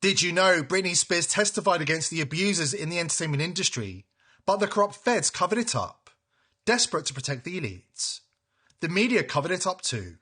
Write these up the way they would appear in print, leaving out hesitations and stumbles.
Did you know Britney Spears testified against the abusers in the entertainment industry, but the corrupt feds covered it up, desperate to protect the elites? The media covered it up too,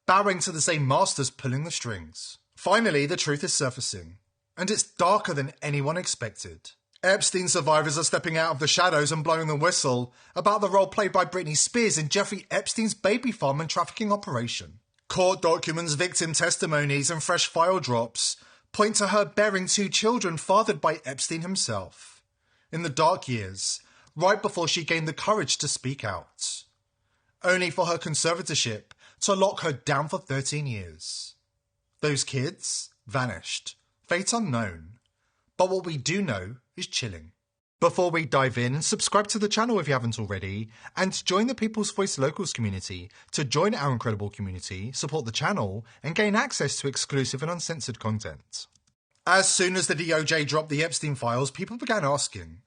bowing to the same masters pulling the strings. Finally, the truth is surfacing, and it's darker than anyone expected. Epstein survivors are stepping out of the shadows and blowing the whistle about the role played by Britney Spears in Jeffrey Epstein's baby farm and trafficking operation. Court documents, victim testimonies, and fresh file drops point to her bearing 2 children fathered by Epstein himself, in the dark years, right before she gained the courage to speak out, only for her conservatorship to lock her down for 13 years. Those kids vanished, fate unknown, but what we do know is chilling. Before we dive in, subscribe to the channel if you haven't already, and join the People's Voice Locals community to join our incredible community, support the channel, and gain access to exclusive and uncensored content. As soon as the DOJ dropped the Epstein files, people began asking,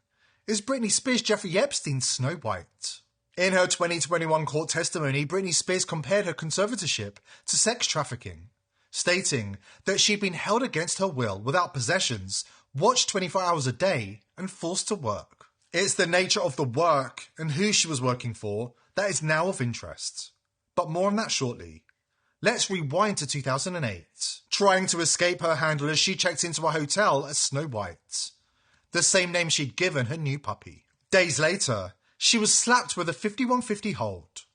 is Britney Spears Jeffrey Epstein's Snow White? In her 2021 court testimony, Britney Spears compared her conservatorship to sex trafficking, stating that she'd been held against her will without possessions, watched 24 hours a day, and forced to work. It's the nature of the work and who she was working for that is now of interest. But more on that shortly. Let's rewind to 2008. Trying to escape her handlers, she checked into a hotel as Snow White, the same name she'd given her new puppy. Days later, she was slapped with a 5150 hold,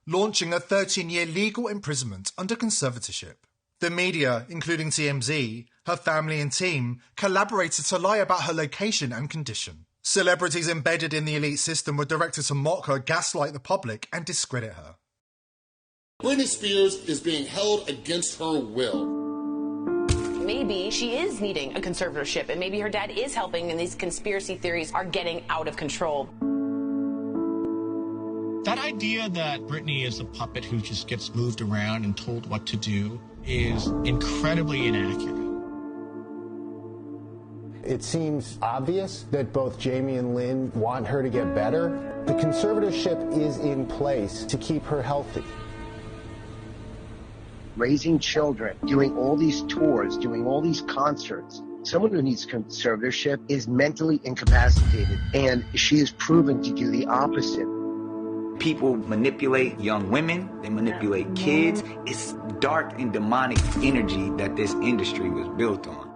launching a 13-year legal imprisonment under conservatorship. The media, including TMZ, her family and team, collaborated to lie about her location and condition. Celebrities embedded in the elite system were directed to mock her, gaslight the public, and discredit her. Britney Spears is being held against her will. Maybe she is needing a conservatorship, and maybe her dad is helping, and these conspiracy theories are getting out of control. That idea that Britney is a puppet who just gets moved around and told what to do is incredibly inaccurate. It seems obvious that both Jamie and Lynn want her to get better. The conservatorship is in place to keep her healthy. Raising children, doing all these tours, doing all these concerts. Someone who needs conservatorship is mentally incapacitated, and she is proven to do the opposite. People manipulate young women, they manipulate kids. It's dark and demonic energy that this industry was built on.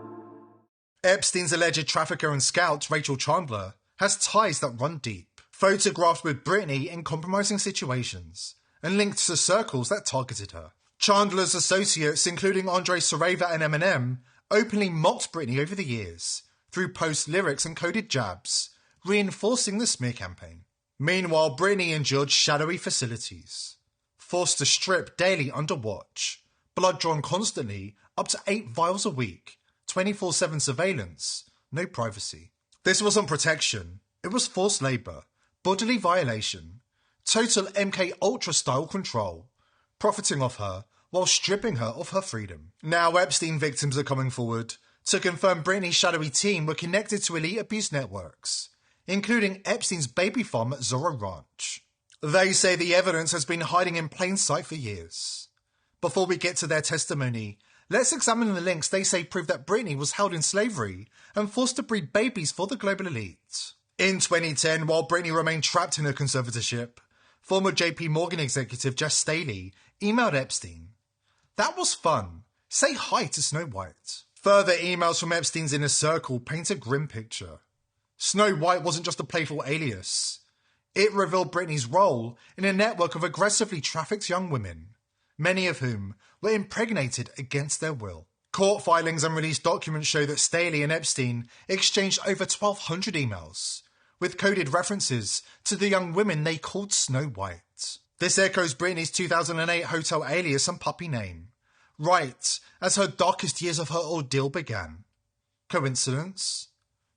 Epstein's alleged trafficker and scout, Rachel Chandler, has ties that run deep, photographed with Britney in compromising situations, and linked to circles that targeted her. Chandler's associates, including Andre Soreva and Eminem, openly mocked Britney over the years, through post lyrics and coded jabs, reinforcing the smear campaign. Meanwhile, Britney endured shadowy facilities, forced to strip daily under watch, blood drawn constantly, up to 8 vials a week, 24/7 surveillance, no privacy. This wasn't protection, it was forced labour, bodily violation, total MK Ultra style control, profiting off her while stripping her of her freedom. Now Epstein victims are coming forward to confirm Britney's shadowy team were connected to elite abuse networks, including Epstein's baby farm at Zorro Ranch. They say the evidence has been hiding in plain sight for years. Before we get to their testimony, let's examine the links they say prove that Britney was held in slavery and forced to breed babies for the global elite. In 2010, while Britney remained trapped in her conservatorship, former JP Morgan executive Jess Staley emailed Epstein. That was fun. Say hi to Snow White. Further emails from Epstein's inner circle paint a grim picture. Snow White wasn't just a playful alias. It revealed Britney's role in a network of aggressively trafficked young women, many of whom were impregnated against their will. Court filings and released documents show that Staley and Epstein exchanged over 1,200 emails, with coded references to the young women they called Snow White. This echoes Britney's 2008 hotel alias and puppy name, right as her darkest years of her ordeal began. Coincidence?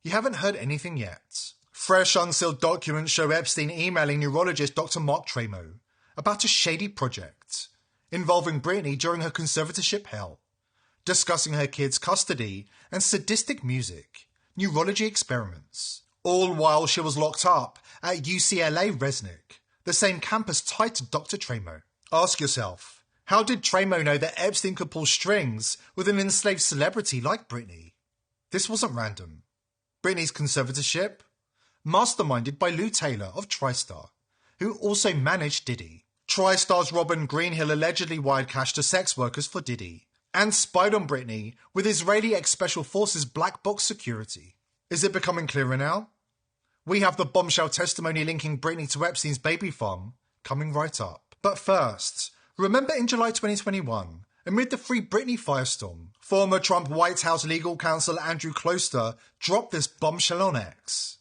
You haven't heard anything yet. Fresh unsealed documents show Epstein emailing neurologist Dr. Mark Tremo about a shady project involving Britney during her conservatorship hell, discussing her kids' custody and sadistic music, neurology experiments, all while she was locked up at UCLA Resnick, the same campus tied to Dr. Tremo. Ask yourself, how did Tremo know that Epstein could pull strings with an enslaved celebrity like Britney? This wasn't random. Britney's conservatorship? Masterminded by Lou Taylor of TriStar, who also managed Diddy. TriStar's Robin Greenhill allegedly wired cash to sex workers for Diddy, and spied on Britney with Israeli ex-Special Forces black box security. Is it becoming clearer now? We have the bombshell testimony linking Britney to Epstein's baby farm coming right up. But first, remember in July 2021, amid the Free Britney firestorm, former Trump White House legal counsel Andrew Closter dropped this bombshell on X.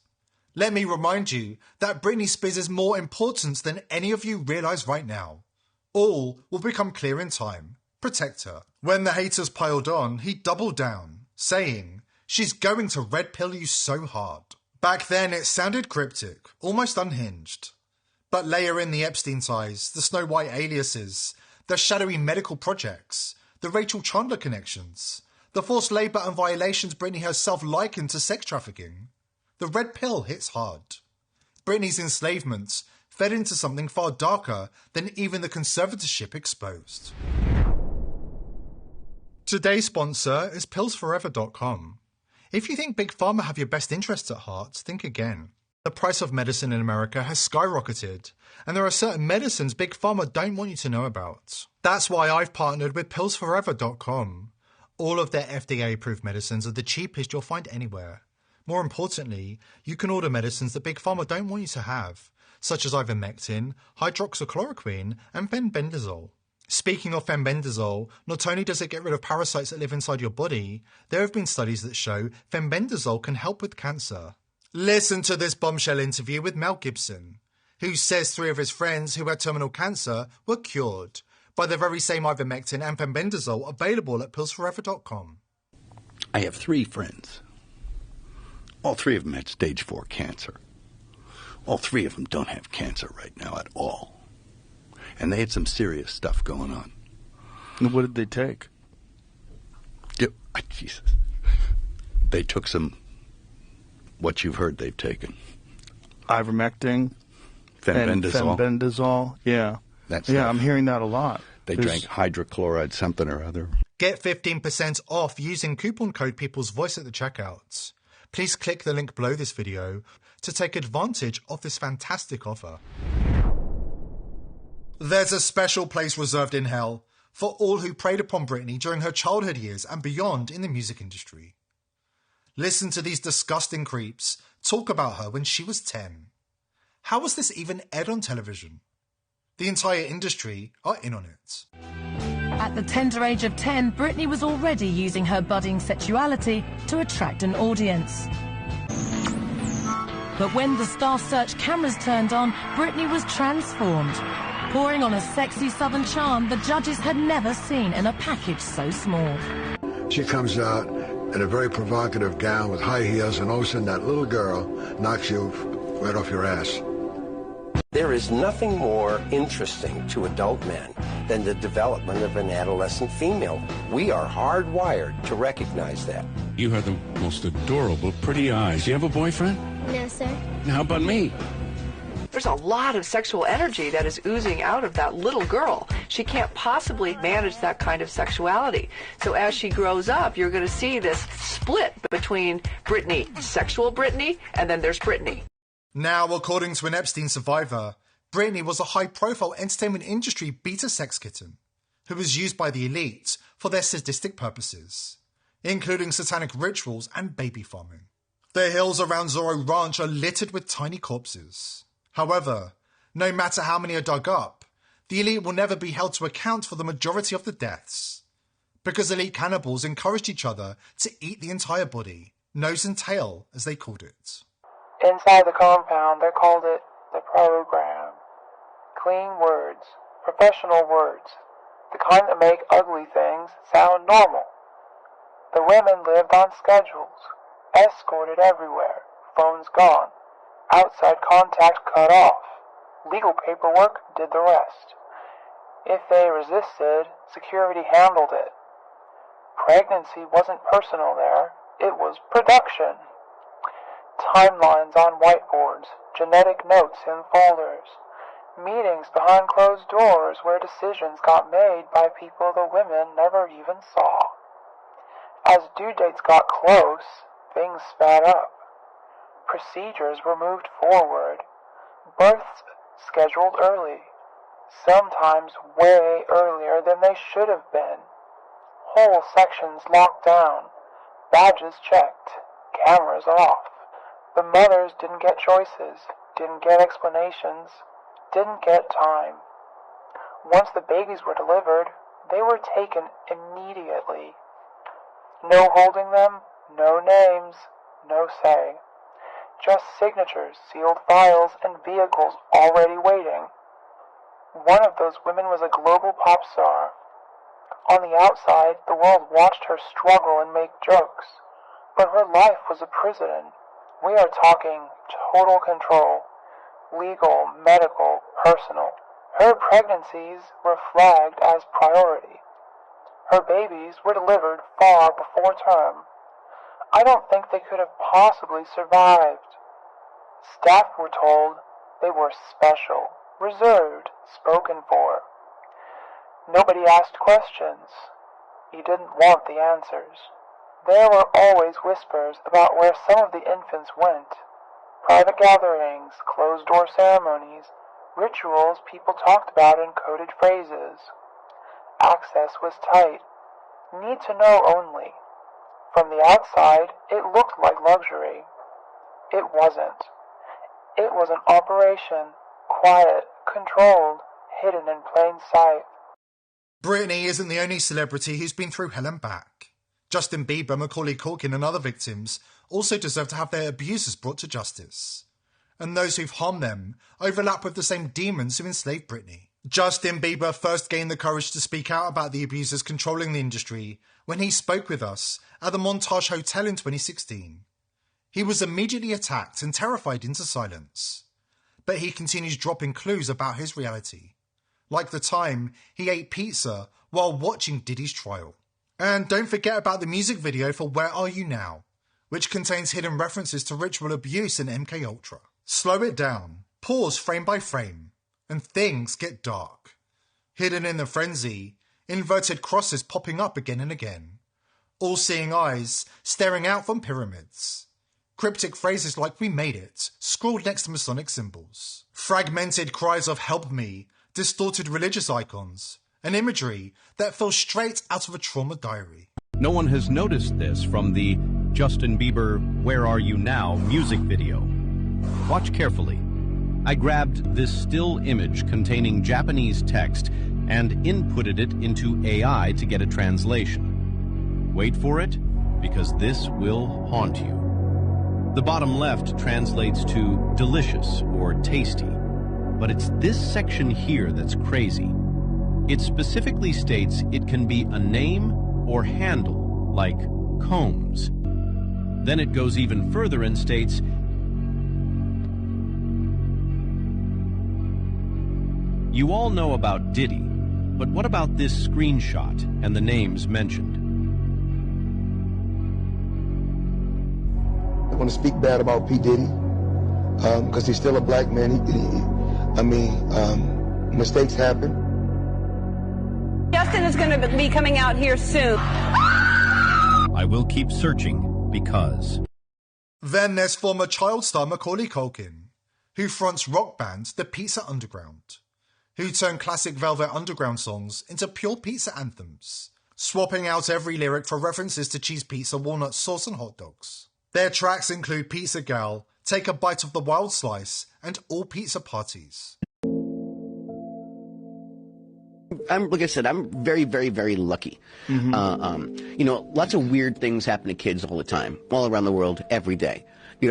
Let me remind you that Britney Spears is more important than any of you realise right now. All will become clear in time. Protect her. When the haters piled on, he doubled down, saying, "She's going to red pill you so hard." Back then it sounded cryptic, almost unhinged. But layer in the Epstein ties, the Snow White aliases, the shadowy medical projects, the Rachel Chandler connections, the forced labour and violations Britney herself likened to sex trafficking. The red pill hits hard. Britney's enslavement fed into something far darker than even the conservatorship exposed. Today's sponsor is pillsforever.com. If you think Big Pharma have your best interests at heart, think again. The price of medicine in America has skyrocketed, and there are certain medicines Big Pharma don't want you to know about. That's why I've partnered with pillsforever.com. All of their FDA-approved medicines are the cheapest you'll find anywhere. More importantly, you can order medicines that Big Pharma don't want you to have, such as ivermectin, hydroxychloroquine, and fenbendazole. Speaking of fenbendazole, not only does it get rid of parasites that live inside your body, there have been studies that show fenbendazole can help with cancer. Listen to this bombshell interview with Mel Gibson, who says 3 of his friends who had terminal cancer were cured by the very same ivermectin and fenbendazole available at pillsforever.com. I have 3 friends. All 3 of them had stage 4 cancer. All 3 of them don't have cancer right now at all. And they had some serious stuff going on. And what did they take? Jesus. They took some, what you've heard they've taken. Ivermectin? Fenbendazole. Yeah. I'm hearing that a lot. They drank hydrochloride something or other. Get 15% off using coupon code People's Voice at the checkout. Please click the link below this video to take advantage of this fantastic offer. There's a special place reserved in hell for all who preyed upon Britney during her childhood years and beyond in the music industry. Listen to these disgusting creeps talk about her when she was 10. How was this even aired on television? The entire industry are in on it. At the tender age of 10, Britney was already using her budding sexuality to attract an audience. But when the Star Search cameras turned on, Britney was transformed, pouring on a sexy southern charm the judges had never seen in a package so small. She comes out in a very provocative gown with high heels, and all of a sudden that little girl knocks you right off your ass. There is nothing more interesting to adult men than the development of an adolescent female. We are hardwired to recognize that. You have the most adorable, pretty eyes. You have a boyfriend? No, sir. How about me? There's a lot of sexual energy that is oozing out of that little girl. She can't possibly manage that kind of sexuality. So as she grows up, you're going to see this split between Britney, sexual Britney, and then there's Britney. Now, according to an Epstein survivor, Britney was a high-profile entertainment industry beta sex kitten who was used by the elite for their sadistic purposes, including satanic rituals and baby farming. The hills around Zorro Ranch are littered with tiny corpses. However, no matter how many are dug up, the elite will never be held to account for the majority of the deaths, because elite cannibals encouraged each other to eat the entire body, nose and tail, as they called it. Inside the compound, they called it the program. Clean words, professional words, the kind that make ugly things sound normal. The women lived on schedules, escorted everywhere, phones gone, outside contact cut off, legal paperwork did the rest. If they resisted, security handled it. Pregnancy wasn't personal there, it was production. Timelines on whiteboards, genetic notes in folders, meetings behind closed doors where decisions got made by people the women never even saw. As due dates got close, things sped up. Procedures were moved forward. Births scheduled early, sometimes way earlier than they should have been. Whole sections locked down, badges checked, cameras off. The mothers didn't get choices, didn't get explanations, didn't get time. Once the babies were delivered, they were taken immediately. No holding them, no names, no say. Just signatures, sealed files, and vehicles already waiting. One of those women was a global pop star. On the outside, the world watched her struggle and make jokes, but her life was a prison. We are talking total control, legal, medical, personal. Her pregnancies were flagged as priority. Her babies were delivered far before term. I don't think they could have possibly survived. Staff were told they were special, reserved, spoken for. Nobody asked questions. You didn't want the answers. There were always whispers about where some of the infants went. Private gatherings, closed-door ceremonies, rituals people talked about in coded phrases. Access was tight. Need to know only. From the outside, it looked like luxury. It wasn't. It was an operation, quiet, controlled, hidden in plain sight. Britney isn't the only celebrity who's been through hell and back. Justin Bieber, Macaulay Culkin and other victims also deserve to have their abusers brought to justice. And those who've harmed them overlap with the same demons who enslaved Britney. Justin Bieber first gained the courage to speak out about the abusers controlling the industry when he spoke with us at the Montage Hotel in 2016. He was immediately attacked and terrified into silence. But he continues dropping clues about his reality. Like the time he ate pizza while watching Diddy's trial. And don't forget about the music video for Where Are You Now, which contains hidden references to ritual abuse and MKUltra. Slow it down, pause frame by frame, and things get dark. Hidden in the frenzy, inverted crosses popping up again and again. All-seeing eyes staring out from pyramids. Cryptic phrases like "we made it" scrawled next to Masonic symbols. Fragmented cries of "help me," distorted religious icons, and imagery that fell straight out of a trauma diary. No one has noticed this from the Justin Bieber "Where Are You Now" music video. Watch carefully. I grabbed this still image containing Japanese text and inputted it into AI to get a translation. Wait for it, because this will haunt you. The bottom left translates to delicious or tasty, but it's this section here that's crazy. It specifically states it can be a name or handle, like Combs. Then it goes even further and states, you all know about Diddy, but what about this screenshot and the names mentioned? I want to speak bad about P. Diddy, because he's still a black man. Mistakes happen. Justin is going to be coming out here soon. I will keep searching because... Then there's former child star Macaulay Culkin, who fronts rock band The Pizza Underground, who turned classic Velvet Underground songs into pure pizza anthems, swapping out every lyric for references to cheese pizza, walnut sauce and hot dogs. Their tracks include Pizza Gal, Take a Bite of the Wild Slice, and All Pizza Parties. Like I said, I'm very, very, very lucky. Lots of weird things happen to kids all the time, all around the world, every day.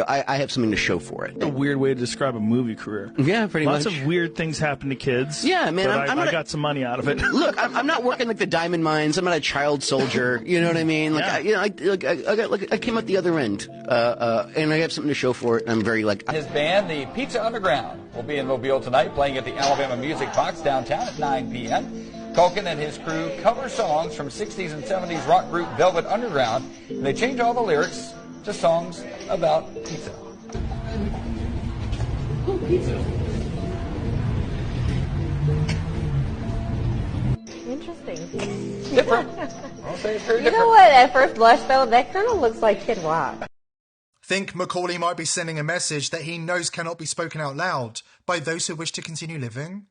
I have something to show for it. A weird way to describe a movie career. Yeah, pretty much. Lots of weird things happen to kids. Yeah, man. I got some money out of it. Look, I'm not working like the diamond mines. I'm not a child soldier. You know what I mean? I came out the other end, and I have something to show for it. And I'm very His band, the Pizza Underground, will be in Mobile tonight, playing at the Alabama Music Box downtown at 9 p.m. Culkin and his crew cover songs from 60s and 70s rock group Velvet Underground, and they change all the lyrics to songs about pizza. Oh, pizza. Interesting. Different. I'll say it's very different. You know what? At first blush, though, that kind of looks like Kid Rock. Think Macaulay might be sending a message that he knows cannot be spoken out loud by those who wish to continue living?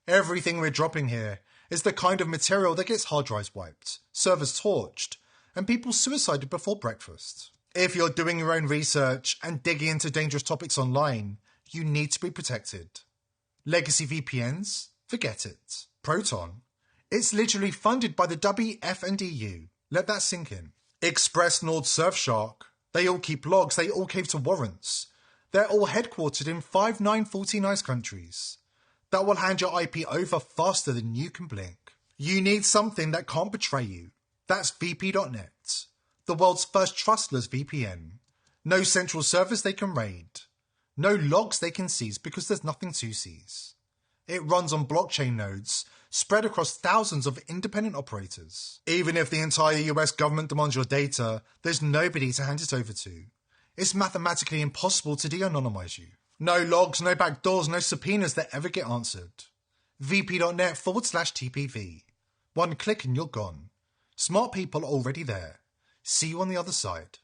Everything we're dropping here is the kind of material that gets hard drives wiped, servers torched, and people suicided before breakfast. If you're doing your own research and digging into dangerous topics online, you need to be protected. Legacy VPNs? Forget it. Proton? It's literally funded by the WF&EU. Let that sink in. Express, Nord, Surfshark? They all keep logs, they all cave to warrants. They're all headquartered in 5949 countries. That will hand your IP over faster than you can blink. You need something that can't betray you. That's VP.net, the world's first trustless VPN. No central servers they can raid. No logs they can seize because there's nothing to seize. It runs on blockchain nodes spread across thousands of independent operators. Even if the entire US government demands your data, there's nobody to hand it over to. It's mathematically impossible to de-anonymize you. No logs, no backdoors, no subpoenas that ever get answered. VP.net/TPV. One click and you're gone. Smart people are already there. See you on the other side.